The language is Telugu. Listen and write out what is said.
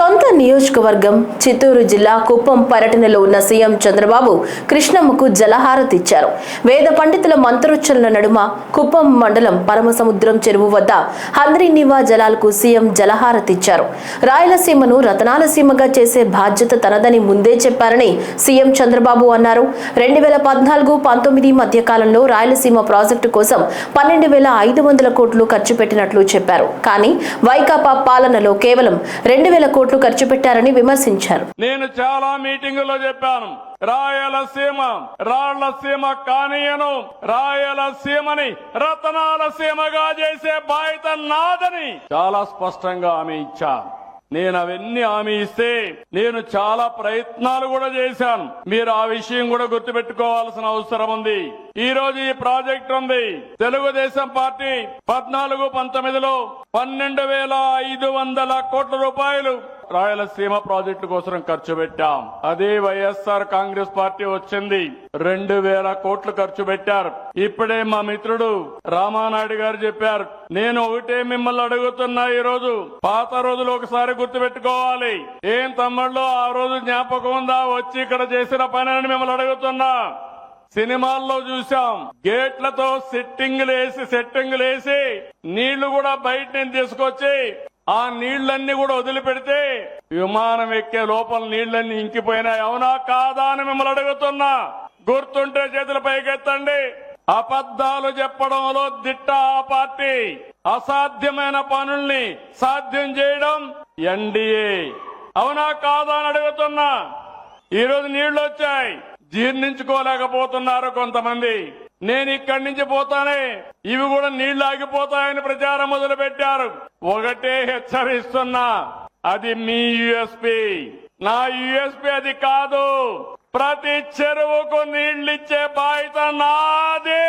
సొంత నియోజకవర్గం చిత్తూరు జిల్లా కుప్పం పర్యటనలో ఉన్న సీఎం చంద్రబాబు కృష్ణమ్మకు జలహారతి ఇచ్చారు. వేద పండితుల మంత్రోచ్చరణల నడుమ కుప్పం మండలం పరమసముద్రం చెరువు వద్ద హంద్రీనివా జలాలకు సీఎం జలహారతి ఇచ్చారు. రాయలసీమను రతనాల సీమగా చేసే బాధ్యత తనదని ముందే చెప్పారని సీఎం చంద్రబాబు అన్నారు. 2014-19 మధ్య కాలంలో రాయలసీమ ప్రాజెక్టు కోసం 12,500 కోట్లు ఖర్చు పెట్టినట్లు చెప్పారు. కానీ వైకాపా పాలనలో కేవలం 2,000 కోట్లు ఖర్చు పెట్టారని విమర్శించారు. నేను చాలా మీటింగుల్లో చెప్పాను, రాయలసీమ కానీయను, రాయలసీమని రతనాల సీమగా చేసే బాధ్యత నాదని చాలా స్పష్టంగా హామీ ఇచ్చా. నేను అవన్నీ హామీ ఇస్తే నేను చాలా ప్రయత్నాలు కూడా చేశాను. మీరు ఆ విషయం కూడా గుర్తుపెట్టుకోవాల్సిన అవసరం ఉంది. ఈ రోజు ఈ ప్రాజెక్ట్ ఉంది. తెలుగుదేశం పార్టీ 14-19లో 12,500 కోట్ల రూపాయలు రాయలసీమ ప్రాజెక్టు కోసం ఖర్చు పెట్టాం. అదే వైఎస్ఆర్ కాంగ్రెస్ పార్టీ వచ్చింది, 2,000 కోట్లు ఖర్చు పెట్టారు. ఇప్పుడే మా మిత్రుడు రామానాయుడు గారు చెప్పారు. నేను ఒకటే మిమ్మల్ని అడుగుతున్నా, ఈ రోజు పాత రోజులు ఒకసారి గుర్తుపెట్టుకోవాలి. ఏం తమ్ముళ్ళు ఆ రోజు జ్ఞాపకం ఉందా వచ్చి ఇక్కడ చేసిన పని అని మిమ్మల్ని అడుగుతున్నా. సినిమాల్లో చూసాం, గేట్లతో సెట్టింగులు వేసి నీళ్లు కూడా బయట నుంచి తీసుకొచ్చి ఆ నీళ్లన్నీ కూడా వదిలిపెడితే విమానం ఎక్కే లోపల నీళ్లన్నీ ఇంకిపోయినాయి. అవునా కాదా అని మిమ్మల్ని అడుగుతున్నా. గుర్తుంటే చేతులు పైకెత్తండి. అబద్ధాలు చెప్పడంలో దిట్ట ఆ పార్టీ. అసాధ్యమైన పనుల్ని సాధ్యం చేయడం ఎన్డీఏ. అవునా కాదా అని అడుగుతున్నా. ఈ రోజు నీళ్లు వచ్చాయి, జీర్ణించుకోలేకపోతున్నారు కొంతమంది. నేను ఇక్కడి నుంచి పోతానే ఇవి కూడా నీళ్లు ఆగిపోతాయని ప్రచారం మొదలు పెట్టారు. ఒకటే హెచ్చరిస్తున్నా, అది మీ యూఎస్పీ, నా యూఎస్పీ అది కాదు. ప్రతి చెరువుకు నీళ్లిచ్చే బాధ్యత నాది.